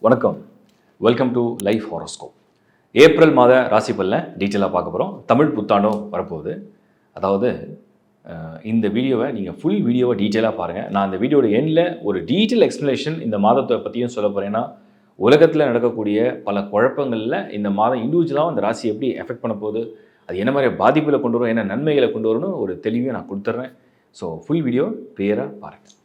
வணக்கம். Welcome to life horoscope. April மாத ராசி பலனை டீட்டெயிலாக பார்க்க போகிறோம். தமிழ் புத்தாண்டும் வரப்போகுது. அதாவது இந்த வீடியோவை நீங்கள் ஃபுல் வீடியோவை டீட்டெயிலாக பாருங்கள். நான் இந்த வீடியோட எண்டில் ஒரு டீட்டெயில் எக்ஸ்ப்ளனேஷன் இந்த மாதத்தை பற்றியும் சொல்ல போகிறேன்னா, உலகத்தில் நடக்கக்கூடிய பல குழப்பங்களில் இந்த மாதம் இண்டிவிஜுவலாக அந்த ராசி எப்படி எஃபெக்ட் பண்ண போகுது, அது என்ன மாதிரி பாதிப்புகளை கொண்டு வரும், என்ன நன்மைகளை கொண்டு வரும்னு ஒரு தெளிவையும் நான் கொடுத்துட்றேன். ஸோ ஃபுல் வீடியோ கிளியராக பாருங்கள்.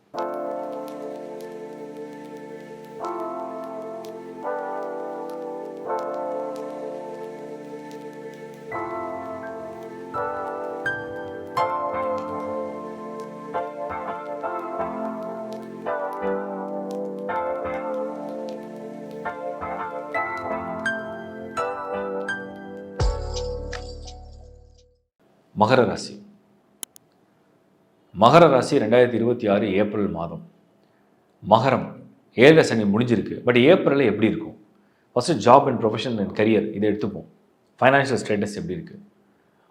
மகர ராசி. மகர ராசி 2026 ஏப்ரல் மாதம். மகரம் 7 சனி முடிஞ்சிருக்கு. பட் ஏப்ரலில் எப்படி இருக்கும்? First job and profession and career இதை எடுத்துப்போம். ஃபைனான்ஷியல் ஸ்டேட்டஸ் எப்படி இருக்குது?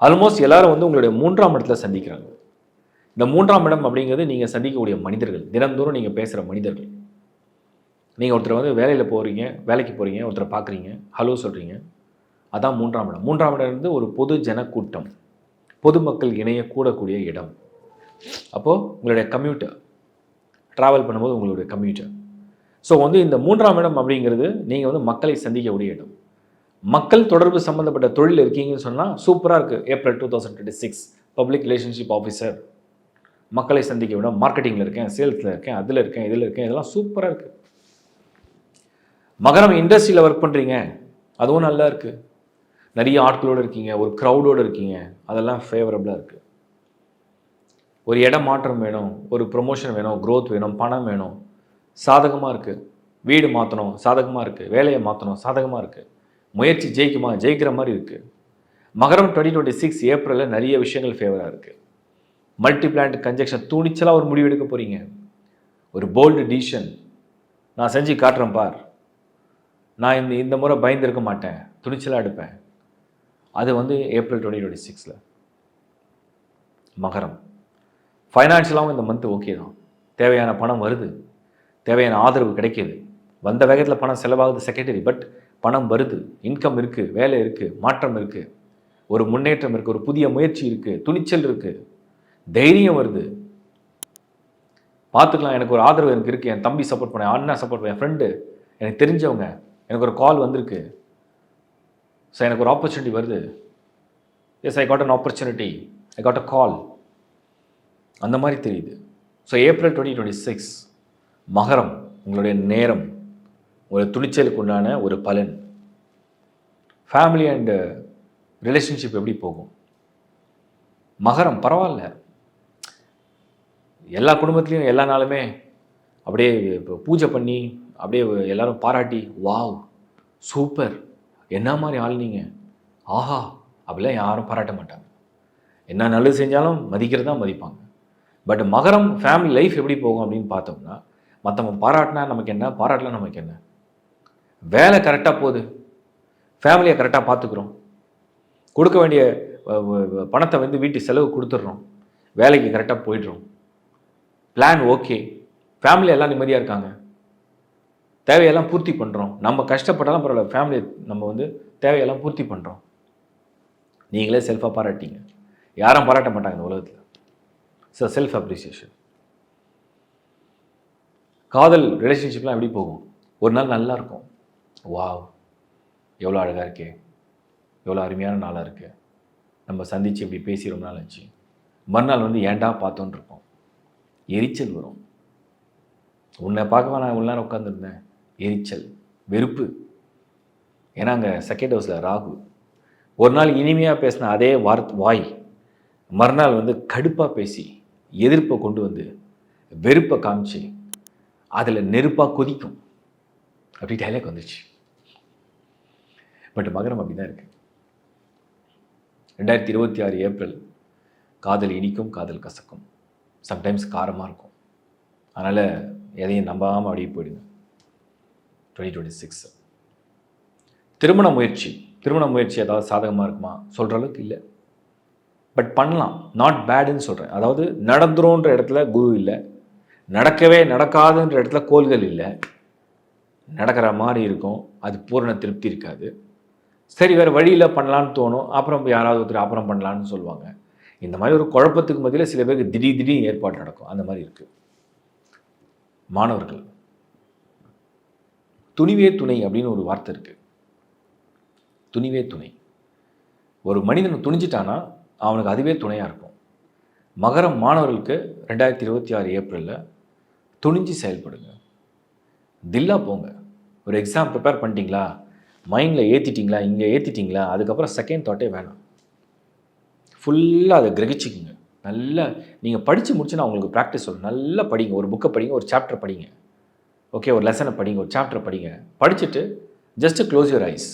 ஆல்மோஸ்ட் எல்லாரும் உங்களுடைய 3ஆம் இடத்துல சந்திக்கிறாங்க. இந்த 3ஆம் இடம் அப்படிங்கிறது நீங்கள் சந்திக்கக்கூடிய மனிதர்கள், தினந்தோறும் நீங்கள் பேசுகிற மனிதர்கள். நீங்கள் ஒருத்தர் வேலையில் போகிறீங்க, வேலைக்கு போகிறீங்க, ஒருத்தரை பார்க்குறீங்க, ஹலோ சொல்கிறீங்க, அதான் 3ஆம் இடம். 3ஆம் இடம் இருந்து ஒரு பொது ஜனக்கூட்டம், பொதுமக்கள் இணைய கூடக்கூடிய இடம். அப்போது உங்களுடைய கம்யூட்டர் ட்ராவல் பண்ணும்போது உங்களுடைய கம்யூட்டர். ஸோ இந்த 3ஆம் இடம் அப்படிங்கிறது நீங்கள் மக்களை சந்திக்கக்கூடிய இடம். மக்கள் தொடர்பு சம்மந்தப்பட்ட தொழில் இருக்கீங்கன்னு சொன்னால் சூப்பராக இருக்குது. ஏப்ரல் 2026 பப்ளிக் ரிலேஷன்ஷிப் ஆஃபீஸர், மக்களை சந்திக்க விட, மார்க்கெட்டிங்கில் இருக்கேன், சேல்ஸில் இருக்கேன், அதில் இருக்கேன், இதில் இருக்கேன், இதெல்லாம் சூப்பராக இருக்குது. மகரம் இண்டஸ்ட்ரியில் ஒர்க் பண்ணுறீங்க, அதுவும் நல்லா இருக்குது. நிறைய ஆட்களோடு இருக்கீங்க, ஒரு க்ரௌடோடு இருக்கீங்க, அதெல்லாம் ஃபேவரபுளாக இருக்குது. ஒரு இடம் மாற்றம் வேணும், ஒரு ப்ரொமோஷன் வேணும், க்ரோத் வேணும், பணம் வேணும், சாதகமாக இருக்குது. வீடு மாற்றணும், சாதகமாக இருக்குது. வேலையை மாற்றணும், சாதகமாக இருக்குது. முயற்சி ஜெயிக்குமா, ஜெயிக்கிற மாதிரி இருக்குது. மகரம் 2026 ஏப்ரலில் நிறைய விஷயங்கள் ஃபேவராக இருக்குது. மல்டி பிளானட் கன்ஜெக்ஷன், துணிச்சலாக ஒரு முடிவு எடுக்க போகிறீங்க. ஒரு போல்டு டிசிஷன், நான் செஞ்சு காட்டுறேன் பார், நான் இந்த முறை பயந்துருக்க மாட்டேன், துணிச்சலாக எடுப்பேன். அது ஏப்ரல் 2026. மகரம் ஃபைனான்ஷியலாகவும் இந்த மந்த் ஓகே தான். தேவையான பணம் வருது, தேவையான ஆதரவு கிடைக்கிது. வந்த வேகத்தில் பணம் செலவாகுது செகண்டரி, பட் பணம் வருது, இன்கம் இருக்குது, வேலை இருக்குது, மாற்றம் இருக்குது, ஒரு முன்னேற்றம் இருக்குது, ஒரு புதிய முயற்சி இருக்குது, துணிச்சல் இருக்குது, தைரியம் வருது. பார்த்துக்கலாம், எனக்கு ஒரு ஆதரவு எனக்கு இருக்குது, என் தம்பி சப்போர்ட் பண்ண, அண்ணா சப்போர்ட் பண்ண, என் ஃப்ரெண்டு, எனக்கு தெரிஞ்சவங்க, எனக்கு ஒரு கால் வந்திருக்கு, ஸோ எனக்கு ஒரு ஆப்பர்ச்சுனிட்டி வருது. Yes, I got an opportunity, I got a call, அந்த மாதிரி தெரியுது. ஸோ ஏப்ரல் 2026 மகரம், உங்களுடைய நேரம், உங்களுடைய துணிச்சலுக்கு உண்டான ஒரு பலன். ஃபேமிலி அண்டு ரிலேஷன்ஷிப் எப்படி போகும்? மகரம் பரவாயில்ல, எல்லா குடும்பத்துலேயும் எல்லா நாளுமே அப்படியே பூஜை பண்ணி, அப்படியே எல்லாரும் பாராட்டி, வாவ் சூப்பர், என்ன மாதிரி ஆள் நீங்கள், ஆஹா, அப்படிலாம் யாரும் பாராட்ட மாட்டாங்க. என்ன நல்லது செஞ்சாலும் மதிக்கிறது தான் மதிப்பாங்க. பட் மகரம் ஃபேமிலி லைஃப் எப்படி போகும் அப்படின்னு பார்த்தோம்னா, மற்றவங்க பாராட்டினா நமக்கு என்ன, பாராட்டலாம் நமக்கு என்ன, வேலை கரெக்டாக போகுது, ஃபேமிலியை கரெக்டாக பார்த்துக்குறோம், கொடுக்க வேண்டிய பணத்தை வீட்டு செலவு கொடுத்துட்றோம், வேலைக்கு கரெக்டாக போயிடுறோம், பிளான் ஓகே, ஃபேமிலி எல்லாம் நிம்மதியாக இருக்காங்க, தேவையெல்லாம் பூர்த்தி பண்ணுறோம். நம்ம கஷ்டப்பட்டாலும் பரவாயில்ல, ஃபேமிலி நம்ம தேவையெல்லாம் பூர்த்தி பண்ணுறோம். நீங்களே செல்ஃபாக பாராட்டிங்க, யாரும் பாராட்ட மாட்டாங்க இந்த உலகத்தில். So self appreciation. காதல் ரிலேஷன்ஷிப்லாம் எப்படி போகும்? ஒரு நாள் நல்லா இருக்கும், வாவ் எவ்வளோ அழகாக இருக்கே, எவ்வளோ அருமையான நாளாக இருக்குது, நம்ம சந்தித்து இப்படி பேசி ரொம்ப நாள் ஆச்சு. மறுநாள் ஏண்டா பார்த்தோன்னு இருப்போம், எரிச்சல் வரும். உன்னை பார்க்க நான் இவ்வளோ நேரம் உட்காந்துருந்தேன், எரிச்சல், வெறுப்பு. ஏன்னா அங்கே செகண்ட் ஹவுஸில் ராகு. ஒரு நாள் இனிமையாக பேசின அதே வாய் மறுநாள் கடுப்பாக பேசி, எதிர்ப்பை கொண்டு வெறுப்பை காமிச்சு, அதில் நெருப்பாக கொதிக்கும். அப்படி டைலாக் வந்துச்சு. பட் மகரம் அப்படி தான் இருக்குது. 2026 ஏப்ரல், காதல் இனிக்கும், காதல் கசக்கும், சம்டைம்ஸ் காரமாக இருக்கும். அதனால் எதையும் நம்பாமல் அப்படியே போயிடுங்க. 2026 திருமண முயற்சி ஏதாவது சாதகமாக இருக்குமா சொல்கிற அளவுக்கு இல்லை, பட் பண்ணலாம், நாட் பேடுன்னு சொல்கிறேன். அதாவது நடந்துரும்ன்ற இடத்துல குரு இல்லை, நடக்கவே நடக்காதுன்ற இடத்துல கோள்கள் இல்லை, நடக்கிற மாதிரி இருக்கும், அது பூரண திருப்தி இருக்காது. சரி வேறு வழியில் பண்ணலான்னு தோணும், அப்புறம் யாராவது ஒருத்தர் அப்புறம் பண்ணலான்னு சொல்லுவாங்க. இந்த மாதிரி ஒரு குழப்பத்துக்கு மத்தியில் சில பேருக்கு திடீர்னு ஏற்பாடு நடக்கும். அந்த மாதிரி இருக்குது. மாணவர்கள், துணிவே துணை அப்படின்னு ஒரு வார்த்தை இருக்குது. துணிவே துணை. ஒரு மனிதன் துணிஞ்சிட்டானா அவனுக்கு அதுவே துணையாக இருக்கும். மகரம் மாணவர்களுக்கு 2026 ஏப்ரலில் துணிஞ்சு செயல்படுங்க. தில்லா போங்க. ஒரு எக்ஸாம் ப்ரிப்பேர் பண்ணிட்டீங்களா, மைண்டில் ஏற்றிட்டிங்களா, இங்கே ஏற்றிட்டிங்களா, அதுக்கப்புறம் செகண்ட் தாட்டே வேணாம். ஃபுல்லாக அதை கிரகிச்சிக்குங்க. நல்லா நீங்கள் படித்து முடிச்சு நான் உங்களுக்கு ப்ராக்டிஸ் சொல்கிறேன். நல்லா படிங்க. ஒரு புக்கை படிங்க, ஒரு சாப்டர் படிங்க. ஓகே, ஒரு லெசனை படிங்க, ஒரு சாப்டர் படிங்க. படிச்சுட்டு ஜஸ்ட்டு க்ளோஸ் யுவர் ஐஸ்.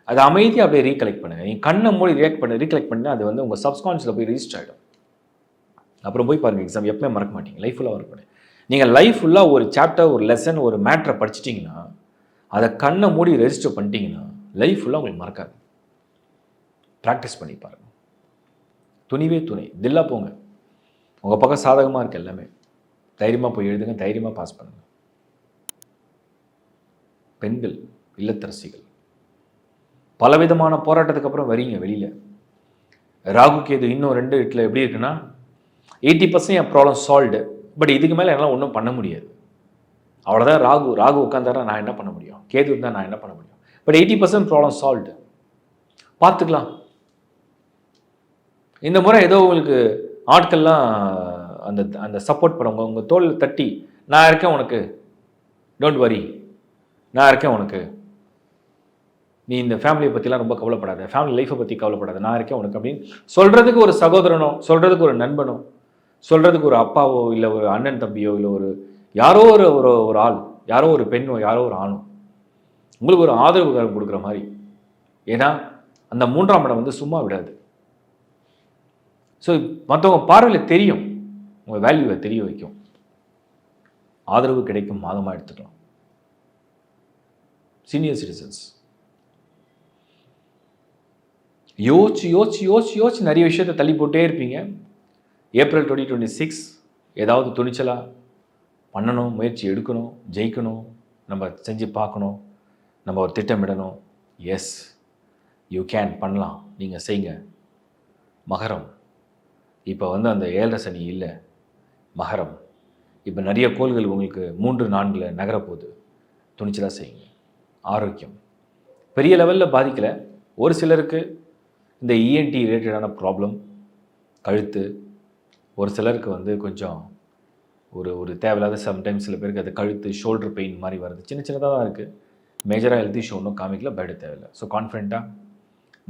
அதை அமைதியாக அப்படியே ரீகலெக்ட் பண்ணுங்கள். நீங்கள் கண்ணை மூடி ரீகலெக்ட் பண்ணினா அது வந்து உங்கள் சப்கான்ஷியஸில் போய் ரிஜிஸ்டர் ஆகிடும். அப்புறம் போய் பாருங்கள், எக்ஸாம் எப்பவுமே மறக்க மாட்டீங்க. லைஃப் ஃபுல்லாக ஒர்க் பண்ணி நீங்கள் லைஃப் ஃபுல்லாக ஒரு சாப்டர், ஒரு லெசன், ஒரு மேட்ரை படிச்சிட்டிங்கன்னா, அதை கண்ணை மூடி ரெஜிஸ்டர் பண்ணிட்டீங்கன்னா லைஃப் ஃபுல்லாக உங்களுக்கு மறக்காது. ப்ராக்டிஸ் பண்ணி பாருங்கள். துணிவே துணை. தில்லா போங்க. உங்கள் பக்கம் சாதகமாக இருக்குது எல்லாமே. தைரியமாக போய் எழுதுங்க, தைரியமாக பாஸ் பண்ணுங்கள். பெண்கள், இல்லத்தரசிகள், பலவிதமான போராட்டத்துக்கு அப்புறம் வரீங்க வெளியில். ராகு கேது இன்னும் 2 வீட்டில் எப்படி இருக்குன்னா, 80% என் ப்ராப்ளம் சால்வ்டு, பட் இதுக்கு மேலே என்னால் ஒன்றும் பண்ண முடியாது. அவ்வளோதான். ராகு உட்காந்தாரா நான் என்ன பண்ண முடியும், கேது இருந்தால் நான் என்ன பண்ண முடியும், பட் 80% ப்ராப்ளம் சால்வ்டு, பார்த்துக்கலாம். இந்த முறை ஏதோ உங்களுக்கு ஆட்கள்லாம் அந்த அந்த சப்போர்ட் பண்ணுறவங்க உங்கள் தோளில் தட்டி, நான் இருக்கேன் உனக்கு, டோன்ட் வரி, நான் இருக்கேன் உனக்கு, நீ இந்த ஃபேமிலியை பற்றிலாம் ரொம்ப கவலைப்படாத, ஃபேமிலி லைஃப்பை பற்றி கவலைப்படாத, நான் இருக்கேன் உனக்கு அப்படின்னு சொல்கிறதுக்கு ஒரு சகோதரனோ, சொல்கிறதுக்கு ஒரு நண்பனோ, சொல்கிறதுக்கு ஒரு அப்பாவோ, இல்லை ஒரு அண்ணன் தம்பியோ, இல்லை ஒரு யாரோ ஒரு ஆள், யாரோ ஒரு பெண்ணோ, யாரோ ஒரு ஆணோ உங்களுக்கு ஒரு ஆதரவு கொடுக்குற மாதிரி. ஏன்னா அந்த 3ஆம் இடம் வந்து சும்மா விடாது. ஸோ மற்றவங்க பார்வையில் தெரியும், உங்கள் வேல்யூவை தெரிய வைக்கும். ஆதரவு கிடைக்கும் மாதமாக எடுத்துக்கலாம். சீனியர் சிட்டிசன்ஸ் யோசிச்சு நிறைய விஷயத்தை தள்ளி போட்டே இருப்பீங்க. ஏப்ரல் 2026 ஏதாவது துணிச்சலாக பண்ணணும், முயற்சி எடுக்கணும், ஜெயிக்கணும், நம்ம செஞ்சு பார்க்கணும், நம்ம ஒரு திட்டமிடணும். எஸ், யூ கேன், பண்ணலாம், நீங்கள் செய்யுங்க. மகரம், இப்போ வந்து அந்த 7.5 சனி இல்லை. மகரம், இப்போ நிறைய கோள்கள் உங்களுக்கு 3-4 நகரப்போகுது. துணிச்சலாக செய்யுங்க. ஆரோக்கியம் பெரிய லெவலில் பாதிக்கலை. ஒரு சிலருக்கு இந்த இஎன்டி ரிலேட்டடான ப்ராப்ளம், கழுத்து, ஒரு சிலருக்கு வந்து கொஞ்சம் ஒரு தேவையில்லாத சம்டைம்ஸ் சில பேருக்கு அது கழுத்து, ஷோல்டர் பெயின் மாதிரி வருது. சின்னதாக தான் இருக்குது. மேஜராக ஹெல்த் இஷ்யூ ஒன்றும் காமிக்கல, பயப்பட தேவையில்லை. ஸோ கான்ஃபிடென்ட்டாக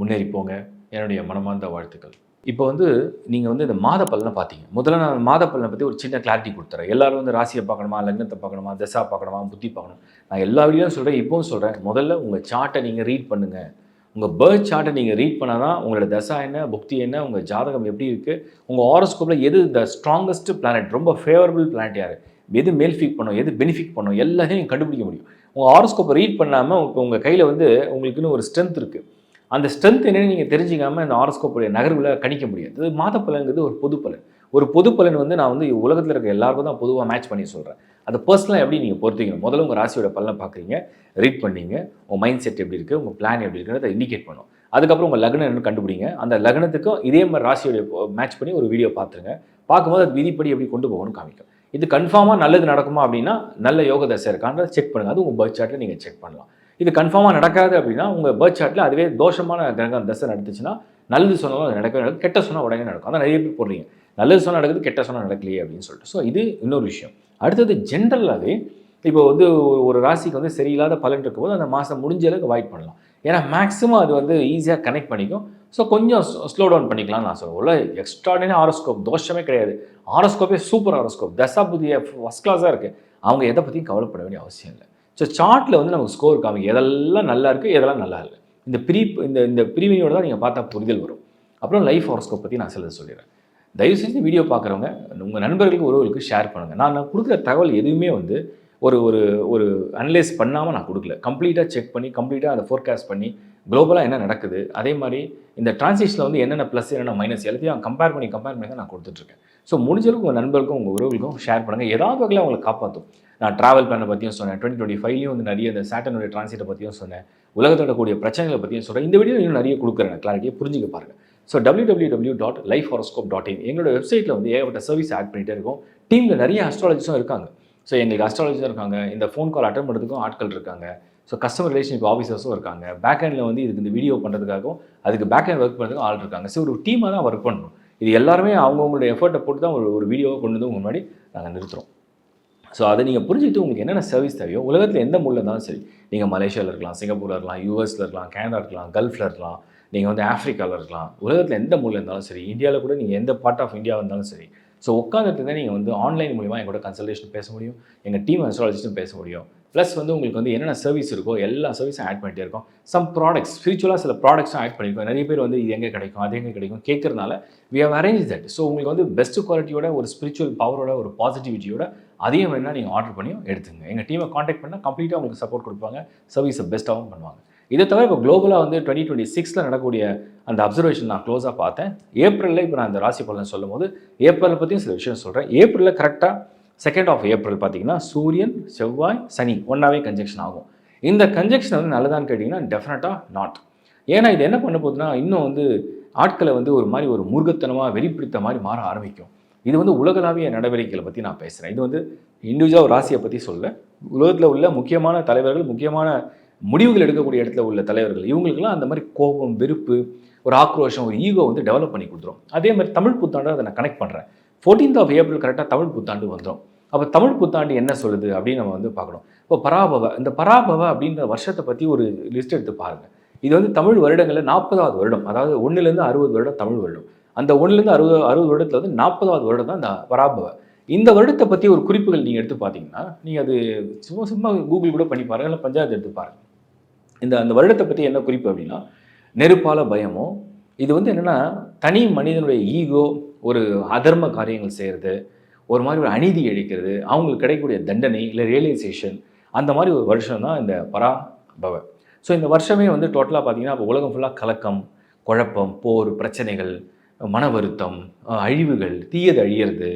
முன்னேறி போங்க. என்னுடைய மனமார்ந்த வாழ்த்துக்கள். இப்போ வந்து நீங்கள் வந்து இந்த மாத பலனை பார்த்தீங்க. முதல்ல நான் மாத பலனை பற்றி ஒரு சின்ன கிளாரிட்டி கொடுத்துறேன். எல்லோரும் வந்து ராசியை பார்க்கணுமா, லக்னத்தை பார்க்கணுமா, தசா பார்க்கணுமா, புத்தி பார்க்கணும், நான் எல்லா வீடியோவும் சொல்கிறேன், இப்போவும் சொல்கிறேன். முதல்ல உங்கள் சார்ட்டை நீங்கள் ரீட் பண்ணுங்கள். உங்கள் பேர்த் சார்ட்டை நீங்கள் ரீட் பண்ணால் தான் உங்களோட தசா என்ன, புக்தி என்ன, உங்கள் ஜாதகம் எப்படி இருக்குது, உங்கள் ஹாரோஸ்கோப்பில் எது த ஸ்ட்ராங்கஸ்ட் பிளானட், ரொம்ப ஃபேவரபிள் பிளானட் யார், எது மேல்ஃபிக் பண்ணும், எது பெனிஃபிட் பண்ணும், எல்லாத்தையும் நீங்கள் கண்டுபிடிக்க முடியும். உங்கள் ஹாரோஸ்கோப்பை ரீட் பண்ணாமல் உங்கள் கையில் வந்து உங்களுக்குன்னு ஒரு ஸ்ட்ரென்த் இருக்குது. அந்த ஸ்ட்ரென்த் என்னென்னு நீங்கள் தெரிஞ்சிக்காமல் இந்த ஹாரோஸ்கோப்புடைய நகர்வில் கணிக்க முடியாது. இது மாத பலன்கிறது ஒரு பொது பலன். ஒரு பொது பலன் வந்து நான் வந்து உலகத்தில் இருக்க எல்லாருக்கும் தான் பொதுவாக மேட்ச் பண்ணி சொல்கிறேன். அது பர்சனலாக எப்படி நீங்கள் பொறுத்திக்கணும். முதல்ல உங்கள் ராசியோட பலனை பார்க்குறீங்க, ரீட் பண்ணீங்க, உங்கள் மைண்ட் செட் எப்படி இருக்குது, உங்கள் பிளான் எப்படி இருக்குன்னு அதை இண்டிகேட் பண்ணும். அதுக்கப்புறம் உங்கள் லக்னம் என்னன்னு கண்டுபிடிங்க. அந்த லக்னத்துக்கும் இதே மாதிரி ராசியோட மேட்ச் பண்ணி ஒரு வீடியோ பார்த்துருங்க. பார்க்கும்போது அது விதிப்படி எப்படி கொண்டு போகணும்னு காமிக்கும். இது கன்ஃபார்மாக நல்லது நடக்குமா அப்படின்னா, நல்ல யோக தசை இருக்கான்றதை செக் பண்ணுங்கள். அது உங்கள் பர்த் சார்ட்டில் நீங்கள் செக் பண்ணலாம். இது கன்ஃபார்மாக நடக்காது அப்படின்னா, உங்கள் பர்த் சார்ட்டில் அதுவே தோஷமான கிரகம் தசை நடந்துச்சுன்னா, நல்லது சொன்னாலும் அது நடக்கவே நடக்கும், கெட்ட சொன்னால் உடனே நடக்கும். அதான் நிறைய பேர் போடுறீங்க, நல்லது சொன்னால் நடக்குது, கெட்ட சொன்னால் நடக்கலையே அப்படின்னு சொல்லிட்டு. ஸோ இது இன்னொரு விஷயம். அடுத்தது ஜென்ரலாகவே இப்போ வந்து ஒரு ராசிக்கு வந்து சரியில்லாத பலன் இருக்கும்போது அந்த மாதம் முடிஞ்ச அளவுக்கு அவாய்ட் பண்ணலாம். ஏன்னா மேக்ஸிமம் அது வந்து ஈஸியாக கனெக்ட் பண்ணிக்கும். ஸோ கொஞ்சம் ஸ்லோ டவுன் பண்ணிக்கலாம்னு நான் சொல்லுவேன். உள்ள எக்ஸ்ட்ராடினரி ஹாரோஸ்கோப் தோஷமே கிடையாது. ஹாரோஸ்கோப்பே சூப்பர் ஹாரோஸ்கோப், தசா புதிய ஃபஸ்ட் கிளாஸாக இருக்குது. அவங்க எதை பற்றியும் கவலைப்பட வேண்டிய அவசியம் இல்லை. ஸோ சார்ட்டில் வந்து நமக்கு ஸ்கோர் காமிக்கும், எதெல்லாம் நல்லா இருக்குது, எதெல்லாம் நல்லா இல்லை. இந்த பிரிவினையோட தான் நீங்கள் பார்த்தா புரிதல் வரும். அப்புறம் லைஃப் ஹாரோஸ்கோப் பற்றி நான் சிலது சொல்லிடுறேன். தயவு செஞ்சு வீடியோ பார்க்குறவங்க உங்கள் நண்பர்களுக்கு உறவுகளுக்கு ஷேர் பண்ணுங்கள். நான் கொடுக்குற தகவல் எதுவுமே வந்து ஒரு அனலைஸ் பண்ணாமல் நான் கொடுக்கல. கம்ப்ளீட்டாக செக் பண்ணி, கம்ப்ளீட்டாக அதை ஃபோர்காஸ்ட் பண்ணி, குளோபலாக என்ன நடக்குது, அதே மாதிரி இந்த டிரான்சிஷனில் வந்து என்னென்ன ப்ளஸ் என்னென்ன மைனஸ் எல்லாத்தையும் கம்பேர் பண்ணி தான் நான் கொடுத்துட்ருக்கேன். ஸோ முடிஞ்சளவுக்கு உங்கள் நண்பர்களுக்கும் உங்கள் உறவுகளுக்கும் ஷேர் பண்ணுங்கள். ஏதாவது வகையில் அவங்களை காப்பாற்றும். நான் ட்ராவல் பிளானை பற்றியும் சொன்னேன். 2025லேயும் வந்து நிறைய இந்த சேட்டனுடைய டிரான்சிட்டை பற்றியும் சொன்னேன். உலகத்தோட கூடிய பிரச்சனைகளை பற்றியும் சொல்கிறேன். இந்த வீடியோ இன்னும் நிறைய கொடுக்குறேன், கிளாரிட்டியை புரிஞ்சுக்க பாருங்கள். ஸோ www.lifehoroscope.in எங்களோட வெப்சைட்டில் வந்து ஏகப்பட்ட சர்வீஸ் ஆட் பண்ணிகிட்டே இருக்கும். டீமில் நிறைய அஸ்ட்ராலஜிஸும் இருக்காங்க. ஸோ எங்களுக்கு அஸ்ட்ராலஜிஸும் இருக்காங்க, இந்த ஃபோன் கால் அட்டன் பண்ணுறதுக்கும் ஆட்கள் இருக்காங்க, ஸோ கஸ்டமர் ரிலேஷன்ஷிப் ஆஃபீஸர்ஸும் இருக்காங்க, பேக் ஹேண்டில் வந்து இதுக்கு இந்த வீடியோ பண்ணுறதுக்காகவும் அதுக்கு பேக் ஹேண்ட் ஒர்க் பண்ணுறதுக்கும் ஆள் இருக்காங்க. ஸோ ஒரு டீமாக தான் ஒர்க் பண்ணணும். இது எல்லாருமே அவங்கவுங்களுடைய எஃபர்ட்டை போட்டு தான் ஒரு வீடியோவை கொண்டு வந்து முன்னாடி நாங்கள் நிறுத்துகிறோம். ஸோ அதை நீங்கள் புரிஞ்சுக்கிட்டு உங்களுக்கு என்னென்ன சர்வீஸ் தேவையோ, உலகத்தில் எந்த மூலையில் இருந்தாலும் சரி, நீங்கள் மலேசியாவில் இருக்கலாம், சிங்கப்பூரில் இருக்கலாம், யூஎஸில் இருக்கலாம், கனடா இருக்கலாம், கல்ஃபில் இருக்கலாம், நீங்கள் வந்து ஆஃப்ரிக்காவில் இருக்கலாம், உலகத்தில் எந்த மூலையில் இருந்தாலும் சரி, இந்தியாவில் கூட நீங்கள் எந்த பார்ட் ஆஃப் இந்தியா இருந்தாலும் சரி, ஸோ உட்காந்துட்டு தான் நீங்கள் வந்து ஆன்லைன் மூலிமா எங்களோட கன்சல்டேஷன் பேச முடியும், எங்கள் டீம் அஸ்ட்ராலஜிஸ்ட்டும் பேச முடியும். ப்ளஸ் வந்து உங்களுக்கு வந்து என்னென்ன சர்வீஸ் இருக்கோ எல்லா சர்வீஸும் ஆட் பண்ணிட்டே இருக்கோம். சம் ப்ராடக்ட்ஸ் ஸ்பிரிச்சுவலாக சில ப்ராடக்ட்ஸும் ஆட் பண்ணியிருக்கோம். நிறைய பேர் வந்து இது எங்கே கிடைக்கும், அது எங்கே கிடைக்கும் கேட்கறதுனால we have arrange that. So உங்களுக்கு வந்து பெஸ்ட் குவாலிட்டியோட ஒரு ஸ்பிரிச்சுவல் பவரோட ஒரு பாசிட்டிவிட்டியோட அதையும் வேணால் நீங்கள் ஆர்டர் பண்ணியும் எடுத்துங்க. எங்கள் டீமை காண்டாக்ட் பண்ணால் கம்ப்ளீட்டாக உங்களுக்கு சப்போர்ட் கொடுப்பாங்க, சர்வீஸை பெஸ்ட்டாகவும் பண்ணுவாங்க. இதை தவிர இப்போ குளோபலாக வந்து 2026 நடக்கக்கூடிய அந்த அப்சர்வேஷன் நான் க்ளோஸாக பார்த்தேன். ஏப்ரலில் இப்போ நான் அந்த ராசி பலன் சொல்லும் போது ஏப்ரலை பற்றியும் சில விஷயம் சொல்கிறேன். ஏப்ரலில் கரெக்டாக 2nd of April பார்த்தீங்கன்னா சூரியன், செவ்வாய், சனி ஒன்றாவே கன்ஜெக்ஷன் ஆகும். இந்த கன்ஜெக்ஷன் வந்து நல்லதான்னு கேட்டிங்கன்னா டெஃபினட்டாக நாட். ஏன்னா இது என்ன பண்ண போகுதுன்னா இன்னும் வந்து ஆட்களை வந்து ஒரு மாதிரி ஒரு முருகத்தனமாக வெறிப்பிடித்த மாதிரி மாற ஆரம்பிக்கும். இது வந்து உலகளாவிய நடவடிக்கைகளை பற்றி நான் பேசுகிறேன். இது வந்து இண்டிவிஜுவலாக ஒரு ராசியை பற்றி சொல்ல, உலகத்தில் உள்ள முக்கியமான தலைவர்கள், முக்கியமான முடிவுகள் எடுக்கக்கூடிய இடத்துல உள்ள தலைவர்கள், இவங்களுக்கெல்லாம் அந்த மாதிரி கோபம், வெறுப்பு, ஒரு ஆக்ரோஷம், ஒரு ஈகோ வந்து டெவலப் பண்ணி கொடுத்துரும். அதே மாதிரி தமிழ் புத்தாண்டை அதை நான் கனெக்ட் பண்ணுறேன். 14th of April கரெக்டாக தமிழ் புத்தாண்டு வந்துடும். அப்போ தமிழ் புத்தாண்டு என்ன சொல்லுது அப்படின்னு நம்ம வந்து பார்க்கணும். இப்போ பராபவ, இந்த பராபவ அப்படின்ற வருஷத்தை பற்றி ஒரு லிஸ்ட் எடுத்து பாருங்கள். இது வந்து தமிழ் வருடங்களில் 40வது வருடம், அதாவது 1லேருந்து 60 வருடம் தமிழ் வருடம். அந்த 1லேருந்து 60 வருடத்தில் வந்து 40வது வருடம் தான் இந்த பராபவ. இந்த வருடத்தை பற்றி ஒரு குறிப்புகள் நீங்கள் எடுத்து பார்த்தீங்கன்னா, நீங்கள் அது சும்மா கூகுள் கூட பண்ணி பாருங்கள், இல்லை பஞ்சாயத்து எடுத்து பாருங்கள். அந்த வருடத்தை பற்றி என்ன குறிப்பு அப்படின்னா, நெருப்பால பயமோ, இது வந்து என்னென்னா தனி மனிதனுடைய ஈகோ, ஒரு அதர்ம காரியங்கள் செய்கிறது, ஒரு மாதிரி ஒரு அநீதி இழைக்கிறது, அவங்களுக்கு கிடைக்கக்கூடிய தண்டனை இல்லை ரியலைசேஷன், அந்த மாதிரி ஒரு வருஷம் தான் இந்த பராபவ. ஸோ இந்த வருஷமே வந்து டோட்டலாக பார்த்தீங்கன்னா இப்போ உலகம் ஃபுல்லாக கலக்கம், குழப்பம், போர், பிரச்சனைகள், மன வருத்தம், அழிவுகள், தீயது அழியிறது,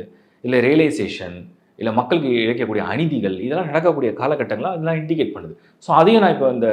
இல்லை ரியலைசேஷன், இல்லை மக்களுக்கு இழைக்கக்கூடிய அநீதிகள், இதெல்லாம் நடக்கக்கூடிய காலகட்டங்களாக அதெல்லாம் இண்டிகேட் பண்ணுது. ஸோ அதையும் நான் இப்போ இந்த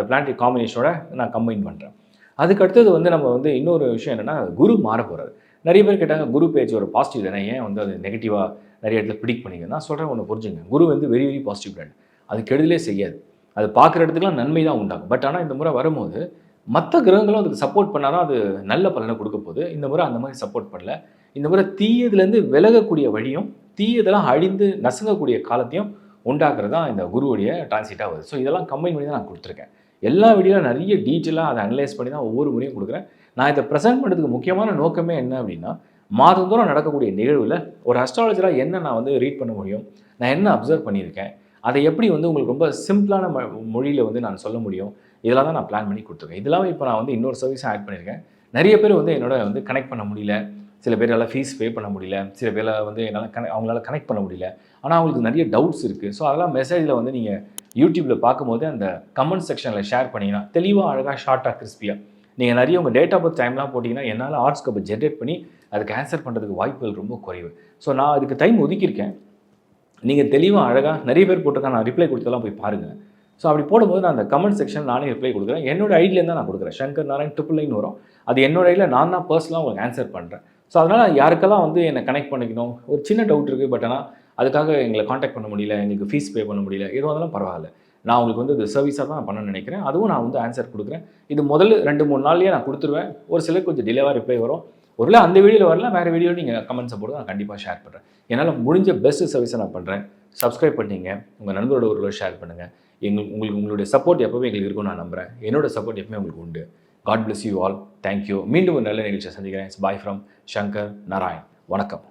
பிளானட்டரி காம்பினேஷனோட நான் கம்பைன் பண்ணுறேன். அதுக்கு அடுத்தது வந்து நம்ம வந்து இன்னொரு விஷயம் என்னென்னா, குரு மாற போகிறாரு. நிறைய பேர் கேட்டாங்க, குரு பேச்சு ஒரு பாசிட்டிவ் தானே, ஏன் வந்து அது நெகட்டிவாக நிறைய இடத்துல ப்ரிடிக்ட் பண்ணிங்க? நான் சொல்கிறேன், ஒன்று புரிஞ்சுங்க. குரு வந்து வெரி வெரி பாசிட்டிவ் பிளான், அது கெடுதலே செய்யாது, அது பார்க்குற இடத்துக்குலாம் நன்மை தான் உண்டாகும். பட் ஆனால் இந்த முறை வரும்போது மற்ற கிரகங்களும் அதுக்கு சப்போர்ட் பண்ணாலும் அது நல்ல பலனை கொடுக்க போகுது. இந்த முறை அந்த மாதிரி சப்போர்ட் பண்ணல. இந்த முறை தீயதுலேருந்து விலகக்கூடிய வழியும், தீயதெல்லாம் அழிந்து நசுங்கக்கூடிய காலத்தையும் உண்டாக்குறது தான் இந்த குருவுடைய டிரான்சிட்டாக வருது. ஸோ இதெல்லாம் கம்பைன் பண்ணி தான் நான் கொடுத்துருக்கேன். எல்லா வீடியோவில் நிறைய டீட்டெயிலாக அதை அனலைஸ் பண்ணி தான் ஒவ்வொரு முறையும் கொடுக்குறேன். நான் இதை ப்ரெசென்ட் பண்ணுறதுக்கு முக்கியமான நோக்கமே என்ன அப்படின்னா, மாதந்தோறும் நடக்கக்கூடிய நிகழ்வில் ஒரு அஸ்ட்ராலஜராக என்ன நான் வந்து ரீட் பண்ண முடியும், நான் என்ன அப்சர்வ் பண்ணியிருக்கேன், அதை எப்படி வந்து உங்களுக்கு ரொம்ப சிம்பிளான மொழியில் வந்து நான் சொல்ல முடியும், இதெல்லாம் தான் நான் பிளான் பண்ணி கொடுத்துருக்கேன். இதெல்லாம் இப்போ நான் வந்து இன்னொரு சர்வீஸை ஆட் பண்ணியிருக்கேன். நிறைய பேர் வந்து என்னோட வந்து கனெக்ட் பண்ண முடியல, சில பேரால் ஃபீஸ் பே பண்ண முடியல, சில பேரால் வந்து என்னால் அவங்களால கனெக்ட் பண்ண முடியல, ஆனால் அவங்களுக்கு நிறைய டவுட்ஸ் இருக்குது. ஸோ அதெல்லாம் மெசேஜில் வந்து நீங்கள் யூடியூப்பில் பார்க்கும்போது அந்த கமெண்ட் செக்ஷனில் ஷேர் பண்ணிங்கன்னா தெளிவாக, அழகாக, ஷார்ட்டாக, கிறிஸ்பியாக நீங்கள் நிறைய உங்கள் டேட் ஆஃப் பர்த் டைம்லாம் போட்டிங்கன்னா என்னால் ஆர்ட்ஸ்கப்பை ஜென்ரேட் பண்ணி அதுக்கு ஆன்சர் பண்ணுறதுக்கு வாய்ப்புகள் ரொம்ப குறைவு. ஸோ நான் அதுக்கு டைம் ஒதுக்கியிருக்கேன். நீங்கள் தெளிவாக, அழகாக நிறைய பேர் போட்டிருக்காங்க, நான் ரிப்ளை கொடுத்ததெல்லாம் போய் பாருங்கள். ஸோ அப்படி போடும்போது நான் அந்த கமெண்ட் செக்ஷன் நானே ரிப்ளை கொடுக்குறேன். என்னோட ஐடியிலேருந்து தான் நான் கொடுக்குறேன். சங்கர் நாராயண் 999 வரும். அது என்னோட ஐடியில் நான் தான் பர்சனலாக உங்களுக்கு ஆன்சர் பண்ணுறேன். ஸோ அதனால் யாருக்கெல்லாம் வந்து என்னை கனெக்ட் பண்ணிக்கணும், ஒரு சின்ன டவுட் இருக்குது, பட் ஆனால் அதுக்காக எங்களை காண்டாக்ட் பண்ண முடியல, எங்களுக்கு ஃபீஸ் பே பண்ண முடியல, எதுவும் அதெல்லாம் பரவாயில்ல. நான் உங்களுக்கு வந்து இது சர்வீஸாக தான் நான் பண்ண நினைக்கிறேன். அதுவும் நான் வந்து ஆன்சர் கொடுக்குறேன். இது முதல்ல 2-3 நாள்லேயே நான் கொடுத்துருவேன். ஒரு சிலர் கொஞ்சம் டிலேவாக ரிப்ளை வரும். ஒருவேளை அந்த வீடியோவில் வரல, வேறு வீடியோவில் நீங்கள் கமெண்ட்ஸை போட்டு நான் கண்டிப்பாக ஷேர் பண்ணுறேன். என்னால் முடிஞ்ச பெஸ்ட் சர்வீஸை நான் பண்ணுறேன். சப்ஸ்கிரைப் பண்ணிங்க, உங்கள் நண்பரோட ஒரு ஷேர் பண்ணுங்கள். உங்களுக்கு உங்களுடைய சப்போர்ட் எப்போவுமே எங்களுக்கு இருக்கும்னு நான் நம்புகிறேன். என்னோட சப்போர்ட் எப்பவுமே உங்களுக்கு உண்டு. God bless you all. Thank you. மீண்டும் ஒரு நல்ல நிகழ்ச்சியை சந்திக்கிறேன். Bye from Shankar Narayan. வணக்கம்.